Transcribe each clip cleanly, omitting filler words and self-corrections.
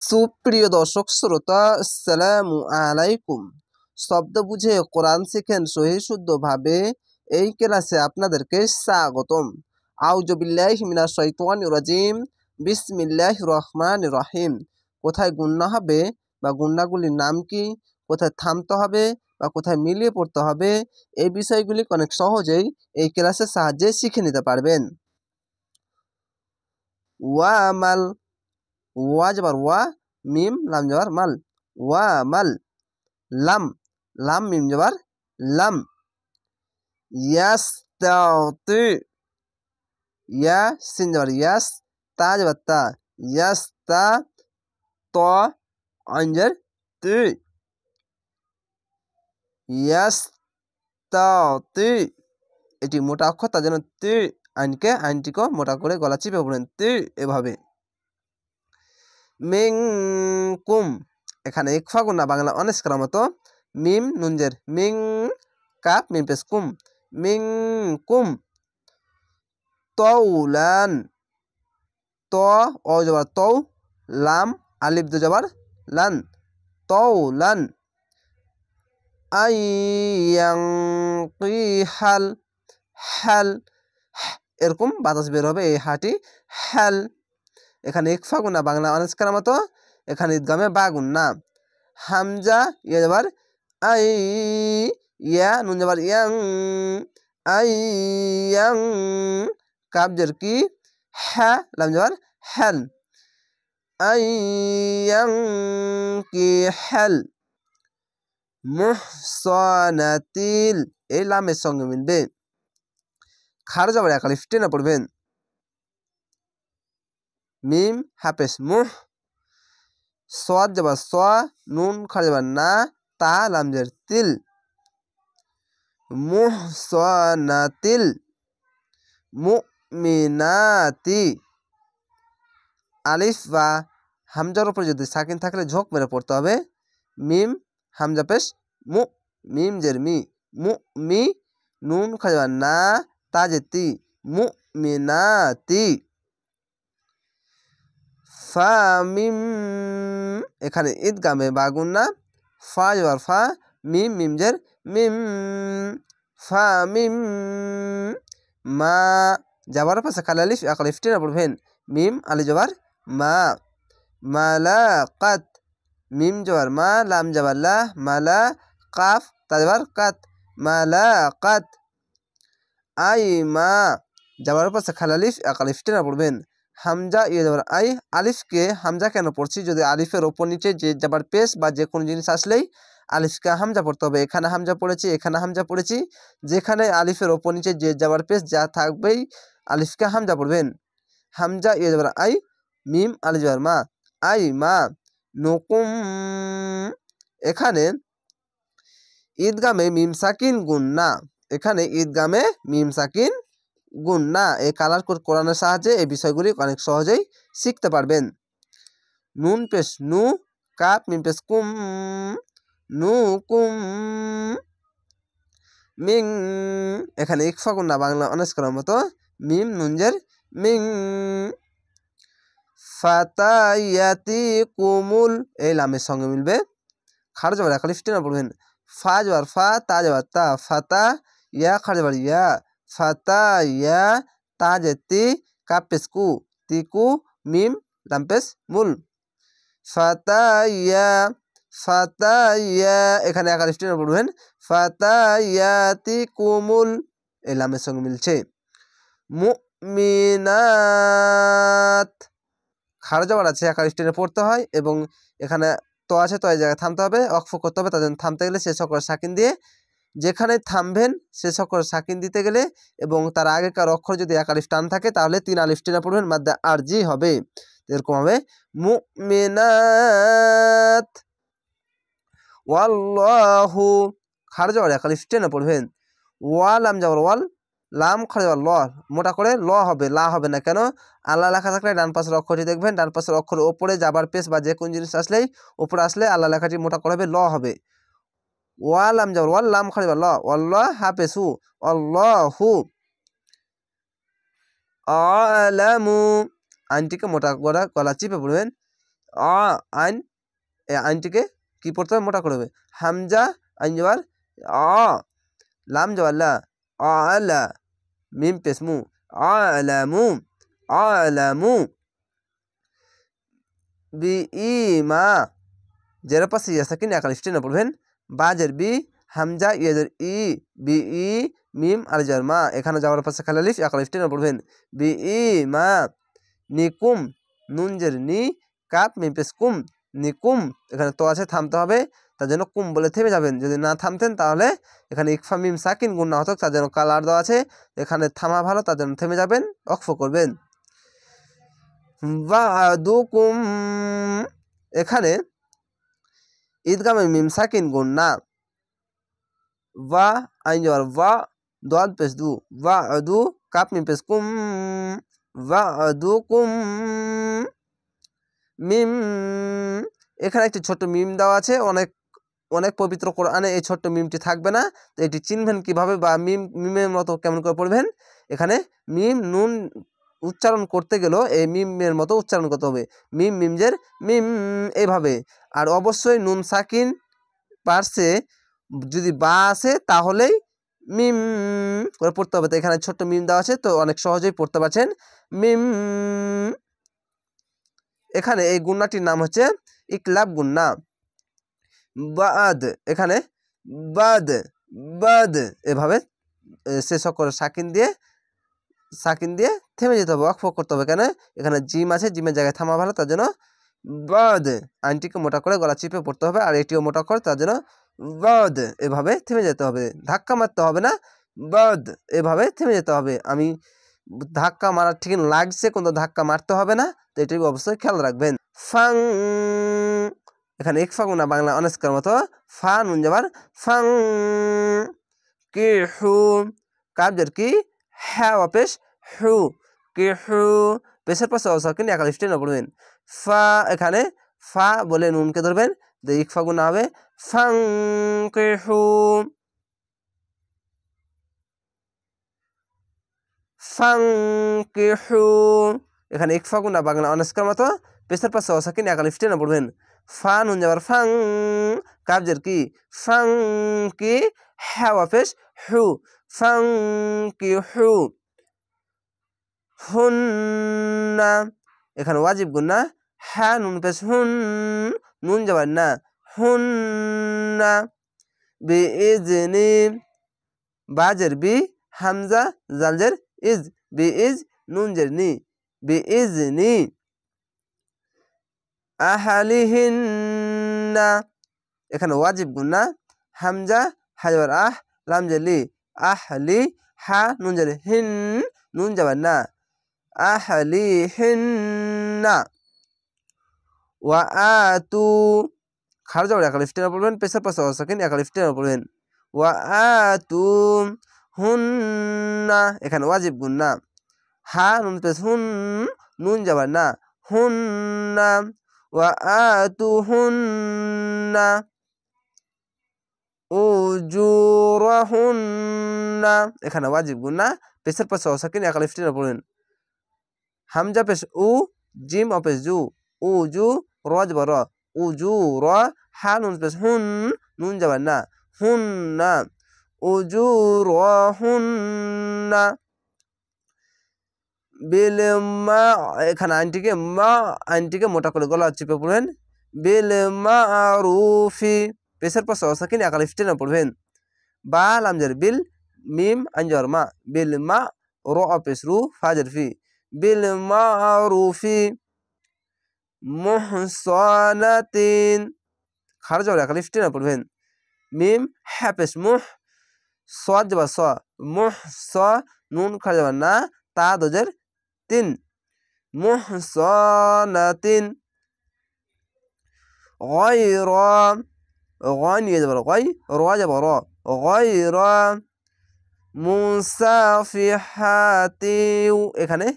সুপ্রিয় দর্শক শ্রোতা, আসসালামু আলাইকুম। শব্দ বুঝে কোরআন শিখেন সহি শুদ্ধভাবে, এই ক্লাসে আপনাদেরকে স্বাগতম। আউযু বিল্লাহি মিনাশ শাইতানির রাজিম। বিসমিল্লাহির রহমানির রহিম। কোথায় গুণনা হবে বা গুণনাগুলির নাম কি, কোথায় থামতে হবে বা কোথায় মিলিয়ে পড়তে হবে, এই বিষয়গুলি অনেক সহজেই এই ক্লাসের সাহায্যে শিখে নিতে পারবেন। ওয়ামাল, ওয়া জবর ওয়া, মিম লাম জবর মাল, ওয়া মাল। লাম, লাম মিম জবর লাম। ইয়াস্তাতি, ইয়া সিন জবর ইয়াস, তা জবর তা, ইয়াস্তা। ত আইন জবর তি, ইয়াস্তাতি। এটি মোটা অক্ষর, তার জন্য তি আইনটিকে মোটা করে গলা চিপে পড়েন তি, এভাবে। মিনকুম, এখানে ইকফা গুণা বাংলা অনেস করার মতো। মিম নুনজের মিং, কাপ মিম পেশ কুম, মিনকুম। তৌলান, ত অ জবর তৌ, লাম আলিফ দু জবর লান, তৌলান। আইয়ানকিহাল, হাল, এরকম বাতাস বের হবে এই হাটি, হাল। এখানে ইকফা গুণা বাংলা অনেস করার মতো, এখানে ঈদগামে বা গুণনা। হামজা ইয়া জবর আই, ইয়া নুন জবর ইয়াং, আই ইয়াং। কাব জের কি, হা লাম জবর হাল, আই ইয়াং কি হাল। মুহসানাতিল, এই লামের সঙ্গে মিলবে। খার জবর এক আলিফ টেনে পড়বেন। মিম হাফেস মুহ, সাদ জবর স, নুন খার জবর না, তা লাম জের তিল। মুহসানাতিল মুমিনাতি। আলিফ বা হামজার উপর যদি সাকিন থাকলে ঝোঁক মেরে পড়তে হবে। মিম হামজা পেশ মু, মিম জের মি, মু মি, নুন খার জবর না, তা জের তি, মুমিনাতি। ফা মিম, এখানে ঈদগামে বা গুণনা। ফা জবর ফা, মিম মিম জের মিম, ফা মিম। মা, যাবার পাশে খালি আলিফ এক আলিফ টেনে পড়বেন। মিম আলি জবর মা। মালাকাত, মিম জবর মা, লাম জবর লা, মালা, কাফ তা জবর কাত, মালাকাত। আই মা, যাবার পাশে খালি আলিফ এক আলিফ টেনে পড়বেন। হামজা ইয়ে জবর আই, আলিফকে হামজা কেন পড়ছি, যদি আলিফের ওপর নিচে যে যাবার পেশ বা যে কোনো জিনিস আসলেই আলিফকে হামজা পড়তে হবে। এখানে হামজা পড়েছি, এখানে হামজা পড়েছি, যেখানে আলিফের ওপর নিচে যে যাবার পেশ যা থাকবেই আলিফকে হামজা পড়বেন। হামজা ইয়ে জবর আই, মিম আলি জবর মা, আই মা। নুকুম, এখানে ঈদগামে মিম সাকিন গুণনা, এখানে ঈদগামে মিম সাকিন গুণনা। এই কালার কোড কোরআনের সাহায্যে এই বিষয়গুলি অনেক সহজেই শিখতে পারবেন। নুন পেশ নু, কাপ মিম পেশ কুম, নু কুম। মিং, এখানে ইকফা গুণনা বাংলা অনেস করার মতো। মিম নুনজের মিং। ফাতায়াতি কুমুল, এই লামের সঙ্গে মিলবে। খার জবর এক আলিফ টেনে পড়বেন। ফা জবর ফা, তা জবর তা, ফাতা। ইয়া খার জবর ইয়া, ফাতা ইয়া, তা জের তি, কাপ পেশ কু, তিকু, মিম লাম পেশ মুল। ফাতা ইয়া, ফাতা ইয়া, এখানে এক আলিফ টেনে পড়বেন। ফাতায়াতি কুমুল, এই লামের সঙ্গে মিলছে। মুমিনাত, খার জবর আছে এক আলিফ টেনে পড়তে হয়, এবং এখানে তো আছে, তো এই জায়গায় থামতে হবে, অক্ফ করতে হবে। তার জন্য থামতে গেলে শেষ অক্ষর সাকিন দিয়ে, যেখানে থামবেন শেষ অক্ষর সাকিন দিতে গেলে, এবং তার আগেকার অক্ষর যদি এক আলিফ টান থাকে তাহলে 3 আলিফ টেনে পড়বেন, মাদ্দা আরজি হবে। এরকম হবে মুমিনাত। ওয়াল্লাহু, খার জবর এক আলিফ টেনে পড়বেন। ওয়া লাম জবর ওয়াল, লাম খার জবর ল, মোটা করে ল হবে, লা হবে না। কেন? আল্লাহ লেখা থাকলে ডান পাশের অক্ষরটি দেখবেন, ডান পাশের অক্ষরের ওপরে যাবার পেশ বা যে কোন জিনিস আসলেই উপরে আসলে আল্লাহ লেখাটি মোটা করে হবে, ল হবে। ওয়া লাম জবর ওয়াল, লাম খার জবর ল, আল্লাহ হাফেজু, আল্লাহু। আলামু, আইনটিকে মোটা করে গলা চিপে পড়বেন। আইন, এই আইনটিকে কি পড়তে হবে, মোটা করে হবে। হামজা আইন জবর লাম জবর লা, আলা, মিম পেশ মু, আলামু, আলামু। বিইমা, জের পাশে ইয়া সাকিন একাল স্টেনা পড়বেন। বাজের বি, হামজা ইয়াজের ই, বি ই, মিম আলজার মা, এখানে যাওয়ার পাশে খালালিফ একাল স্টেনা পড়বেন। বিইমা, নিকুম, নুনজের নি, কাপ মিম পেশ কুম, নিকুম। এখানে তো আছে, থামতে হবে, তার জন্য কুম বলে থেমে যাবেন। যদি না থামতেন তাহলে এখানে ইকফা মিম সাকিন গুণ হতো, তার জন্য কালার দেওয়া আছে, এখানে থামা ভালো, তার জন্য থেমে যাবেন, অক্ফ করবেন। ওয়াদুকুম, এখানে ঈদগামে মিম সাকিন গুন্না, ওয়া আইন জবর ওয়া, দোয়াদ পেশ দু, ওয়াদু, কাপ মিম পেশ কুম, ওয়াদুকুম, মিম। এখানে একটি ছোট্ট মিম দেওয়া আছে, অনেক অনেক পবিত্র কোরআনে এই ছোট্ট মিমটি থাকবে না, তো এটি চিনবেন কিভাবে বা মিমের মতো কেমন করে পড়বেন। এখানে মিম নুন উচ্চারণ করতে গেলেও এই মিমের মতো উচ্চারণ করতে হবে, মিম মিমজের মিম, এইভাবে। আর অবশ্যই নুন সাকিন পার্শ্বে যদি বা আসে তাহলেই মিম করে পড়তে হবে। তো এখানে ছোট্ট মিম দেওয়া আছে, তো অনেক সহজেই পড়তে পারছেন, মিম। এখানে এই গুন্নাটির নাম হচ্ছে ইকলাব গুন্না। বাদ, এখানে বাদ, বাদ, এভাবে শেষ করে সাকিন দিয়ে থেমে যেতে হবে, ওয়াকফ করতে হবে। কেন, এখানে জিম আছে, জিমের জায়গায় থামা ভালো, তার জন্য বাদ আইনটিকে মোটা করে গলা চিপে পড়তে হবে, আর এটিও মোটা করে, তার জন্য বাদ, এভাবে থেমে যেতে হবে, ধাক্কা মারতে হবে না, বাদ এভাবে থেমে যেতে হবে। আমি ধাক্কা মারার ঠিক লাগছে, কিন্তু ধাক্কা মারতে হবে না, তো এটি অবশ্যই খেয়াল রাখবেন। ফাং, এখানে ইকফা গুনা বাংলা অনেস্কার মতো, ফা নুন যাবার ফাং, কি হু, কাবজের কি, হ্যাঁ পেশ হু, কি হু, পেশের পাশে অসাকিন একাল স্টেনা পড়বেন। ফা, এখানে ফা বলে নুনকে ধরবেন, ইকফা গুনা হবে ফাং কি হু, ফাং কি হু। এখানে ইকফা গুনা বাংলা অনেস্কার মতো, পেশের পাশে অসাকিন একাল স্টেনা পড়বেন। ফা নুন যাবার ফাং, কাবজের কি, ফাং কি, হ্যাঁ পেশ হু, ফাং কি হু। হুন্না, এখানে ওয়াজিব গুন্না, হ্যাঁ নুন পেশ হুন, নুন যাবার না, হুন্না। বিইজনি, বাজের বি, হামজা জালজের ইজ, বিইজ নুনজের নি, বিইজনি। আহালিহিন্না, এখানে ওয়াজিব গুন্না, হামজা হাজবার আহ, লাম জেলি, আহলি, হা নুন জেলি হিন, নুন যাবার না, আহলিহিন্না। ওয়া আতু, খার যাবার একাল স্টেনা পড়বেন, পেশার পাশে অসাকিন একাল স্টেনা পড়বেন। ওয়া আতু হুন্না, এখানে ওয়াজিব গুন্না, হা নুন পেশ হুন, নুন যাবার না, হুন্না। ওয়া আতু হুন্না উজুরাহুন্না, এখানে ওয়াজিব গুন্না, পেশের পাশে অসাকিন একাল স্টেনা পড়বেন। হামজা পেশ উ, জিম অপেশ জু, উজু, রজ র, উজু র, হা নুন পেশ হুন, নুন যাবার না, হুন্না, উজুরাহুন্না। বিল মা, এখানে আইনটিকে মোটা করে গলা চিপে পড়বেন। বিল মারুফি, পেশের পাশে অসাকিন একাল স্টেনা পড়বেন। বা লামজের বিল, মিম আঞ্জর মা, বিল মা, র অপেশ রু, ফাজের ফি, বিল মারুফি। মুহসানাতিন, খারজ একাল স্টেনা পড়বেন। মিম হ্যাঁ পেশ মুহ, সাদ যাবার স, মুহ স, নুন খারজ যাবার না, তা দজের তিন, মুহসানাতিন। গায়রা, গায় নিয়ে যাবার গায়, র যাবার র, গায়রা মুসাফিহাতিউ, এখানে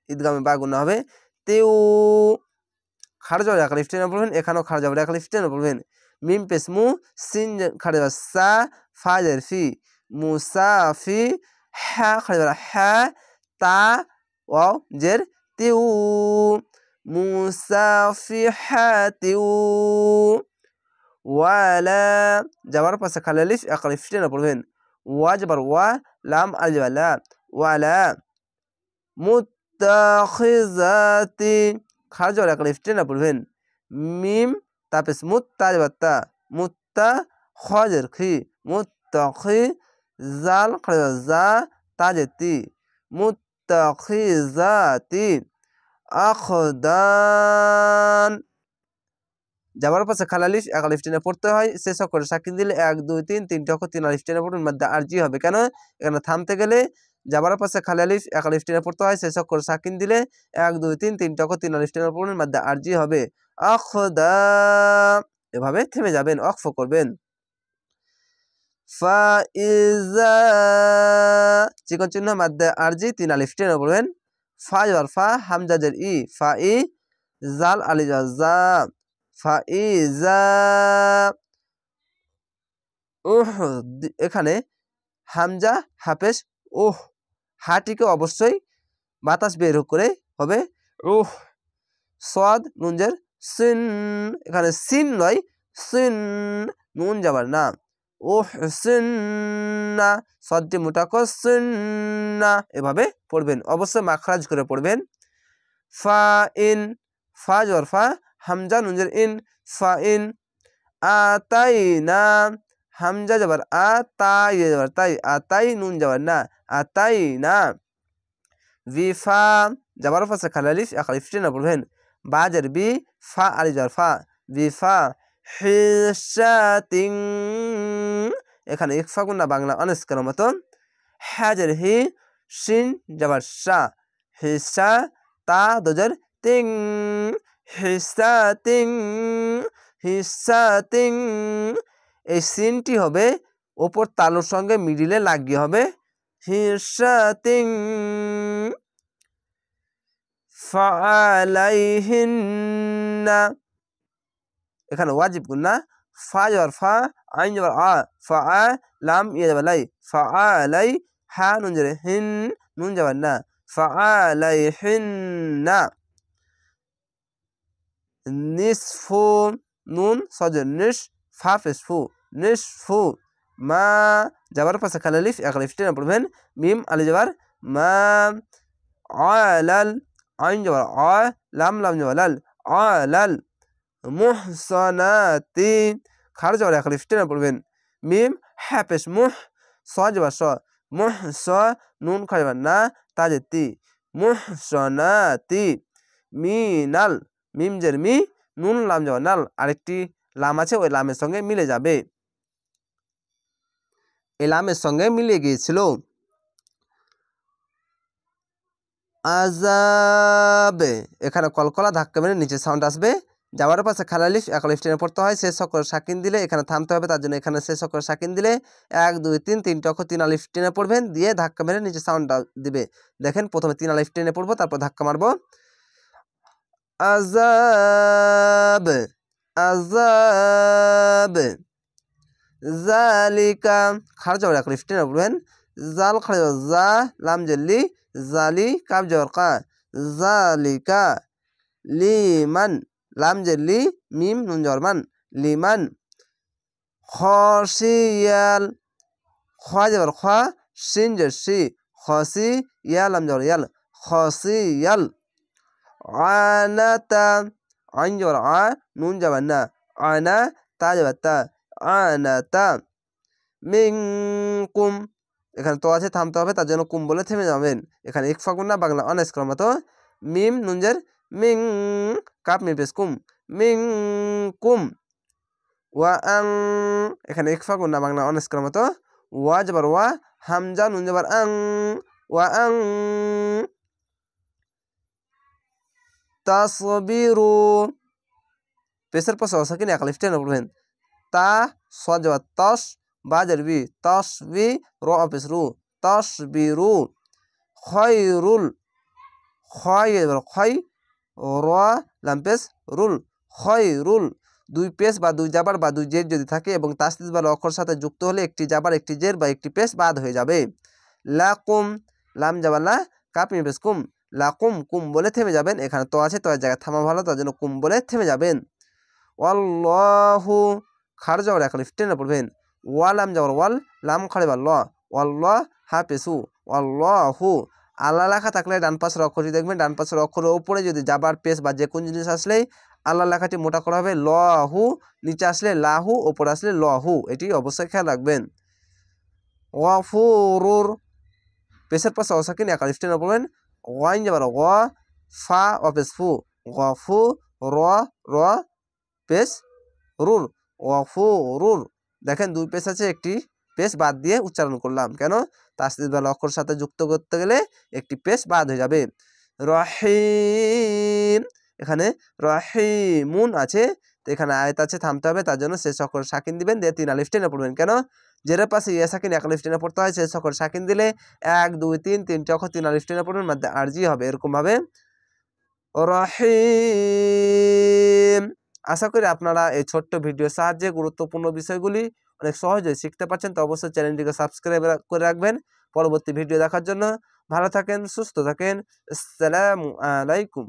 ঈদগামে বা গুণা হবে, তেউ, খারজ একাল স্টেনা পড়বেন, এখানেও খারজ একাল স্টেনা পড়বেন। মিম পেশ মু, সিন খারজ সা, ফাজের ফি, মুসাফি, হ্যাঁ খারজ হ্যাঁ, তা ওয়াও জের তিউ, মুসাফিহাতিউ ওয়ালা যাবার পাশে খালি আলিফ এক আলিফ টেনে পড়বেন ওয়া যাবার ওয়া লাম আলিফ যাবার লা ওয়ালা মুত্তাখিজাতি খার যাবার এক আলিফ টেনে পড়বেন মিম তাপেস মুত্তা যাবার তা মুত্তা খজের খি মুত্তাখি জাল খালি যা তাজেতি মুত্তাখিজাতি আখদান যাবার পাশে খালি আলিফ এক আলিফ টেনে পড়তে হয় শেষ করে সাকিন দিলে 1 2 3 3 অক্ষর 3 আলিফ টেনে পড়বেন মধ্যে আরজি হবে কেন এখানে থামতে গেলে যাবার পাশে খালি আলিফ এক আলিফ টেনে পড়তে হয় শেষ করে সাকিন দিলে 1 2 3 3 অক্ষর 3 আলিফ টেনে পড়বেন মধ্যে আরজি হবে আখদা এভাবে থেমে যাবেন ওয়াকফ করবেন ফাইজা চিকন চিহ্ন মধ্যে আরজি 3 আলিফ টেনে পড়বেন ফা যাবার ফা হামজা জের ই ফা ই জাল আলিফ জা ফাইজা এখানে হামজা হাফেজ হাটিকে অবশ্যই বাতাস বের করে হবে সাদ নুনজের সিন এখানে সিন নয় সিন নুন যাবার না সিন্না সদটি মোটা কর সিন্না এভাবে পড়বেন অবশ্যই মাখরাজ করে পড়বেন ফা ইন ফা যাবার ফা হামজা নুনজের ইন ফা ইন আতাইনা হামজা যাবার আতাই যাবার তাই আতাই নুন যাবার না আতাইনা বিফা যাবার পাশে খালি আলিফ এক আলিফ টেনে পড়বেন বাজের বি ফা আলিফ যাবার ফা বিফা হিসাতিং এখানে ইকফা গুন্না বাংলা অনেস্কার মতন হাজের হি শিন যাবার শা হিসা তা দজর তিং হিসাতিং হিসাতিং এই সিনটি হবে ওপর তালুর সঙ্গে মিডিলে লাগিয়ে হবে হিসাতিং ফালাইহিন্না এখানে ওয়াজিব গুন্না ফা যাবার ফা আইন যাবার আ ফা লাম ইয়া যাবার লাই ফা লাই হা নুন যাবে হিন নুন যাবার না ফা লাইহিন্না নিসফু নুন সজে নিস ফা ফেসফু নিসফু মা যাবার পাশে খালি আলিফ এক আলিফ টেনে পড়বেন মিম আলি যাবার মা আলাল আইন যাবার আ লাম লাম যাবার লাল আলাল মুহসানাতি খার যাবার এক আলিফ টেনে পড়বেন মিম হ্যাপেস মুহ স যাবার স মুহ স নুন খার যাবার না তাজেতি মুহসানাতি মিনাল মিম জের মি নুন লাম যাবার নাল আরেকটি লাম আছে ওই লামের সঙ্গে মিলে যাবে এই লামের সঙ্গে মিলে গিয়েছিল আযাবে এখানে কলকলা ধাক্কা মেরে নিচে সাউন্ড আসবে যাওয়ার পাশে খালি আলিফ এক আলিফ টেনে পড়তে হয় শেষ অক্ষর সাকিন দিলে এখানে থামতে হবে তার জন্য এখানে শেষ অক্ষর সাকিন দিলে 1 2 3 3 অক্ষর 3 আলিফ টেনে পড়বেন দিয়ে ধাক্কা মেরে নিচে সাউন্ড দিবে দেখেন প্রথমে 3 আলিফ টেনে পড়বো তারপর ধাক্কা মারবো আযাব আযাব জালিকা খার যাওয়ার এক আলিফ টেনে পড়বেন জাল খার যা লাম জেলি জালি কাব যাওয়ার কা জালিকা লিমান লাম জেলি মিম নুন যাওয়ার মান লিমান খসিয়াল খা যাবার খা সিন জের সি খসি ইয়া লাম যাওয়ার ইয়াল খসিয়াল আনাতা আইন যাবার আ নুন যাবার না আনা তা যাবার তা আনাতা মিনকুম এখানে তো আছে থামতে হবে তার জন্য কুম বলে থেমে যাবেন এখানে ইকফা গুন্না বাংলা অনেস করার মতো মিম নুনজের মিং কাপ মিম পেশ কুম মিং কুম ওয়া আং এখানে ইকফা গুন্না বাংলা অনেস করার মতো ওয়া যাবার ওয়া হামজা নুন যাবার আং ওয়া আং তাসবিরু পেশের পাশে অসাকিন এক আলিফ টেনে পড়বেন তা সদ যাবার তস বাজের বি তসবি র অফিস রু তসবিরু খয়রুল খয় এবার খয় র লাম্পেস রুল খয়রুল দুই পেশ বা দুই জাবার বা দুই জের যদি থাকে এবং তাসদিদ বা অক্ষর সাথে যুক্ত হলে একটি জাবার একটি জের বা একটি পেশ বাদ হয়ে যাবে লাকুম লাম জাবার লা কাপ পেশ কুম লাকুম কুম বলে থেমে যাবেন। এখানে তো আছে, তো এর জায়গায় থামা ভালো, তার জন্য কুম বলে থেমে যাবেন। ওয়াল্লাহু খাড় যাওয়ার একালিফ টেনে পড়বেন। ওয়ালাম যাওয়ার ওয়াল, লাম খাড়ে বা ল, ওয়াল্লাহ হাফেসু, ওয়াল্লাহু। আল্লাহ লেখা থাকলে ডান পাশের অক্ষরটি দেখবেন, ডান পাশের অক্ষরের ওপরে যদি জাবার পেস বা যে কোন জিনিস আসলেই আল্লাহ লেখাটি মোটা করা হবে লহু, নিচে আসলে লাহু, ওপরে আসলে লহু, এটি অবশ্যই খেয়াল রাখবেন। গফুরুর পেশের পাশে অসাকিন একালিফ টেনে পড়বেন। ওয়াইন যাবার গ, ফা অপেস ফু, গফু র, র পেশ রুর, গফুরুর। দেখেন দুই পেশ আছে, একটি পেশ বাদ দিয়ে উচ্চারণ করলাম কেন, তাসদিদ বা অক্ষর সাথে যুক্ত করতে গেলে একটি পেশ বাদ হয়ে যাবে। রহিম, এখানে রহিমুন আছে, তো এখানে আয়াত আছে, থামতে হবে, তার জন্য শেষ অক্ষর সাকিন দিবেন, দিয়ে 3 আলিফ টেনে পড়বেন কেন, যের পাশে ইয়া সাকিন 1 আলিফ টেনে পড়তে হয়, শেষ অক্ষর সাকিন দিলে 1 2 3 তিনটে অক্ষর 3 আলিফ টেনে পড়বেন, মধ্যে আরজি হবে, এরকম ভাবে রহিম। আশা করি আপনারা এই ছোট্ট ভিডিওর সাহায্যে গুরুত্বপূর্ণ বিষয়গুলি অনেক সহজেই শিখতে পারছেন। তো অবশ্যই চ্যানেলটিকে সাবস্ক্রাইব করে রাখবেন পরবর্তী ভিডিও দেখার জন্য। ভালো থাকেন, সুস্থ থাকেন। আসসালামু আলাইকুম।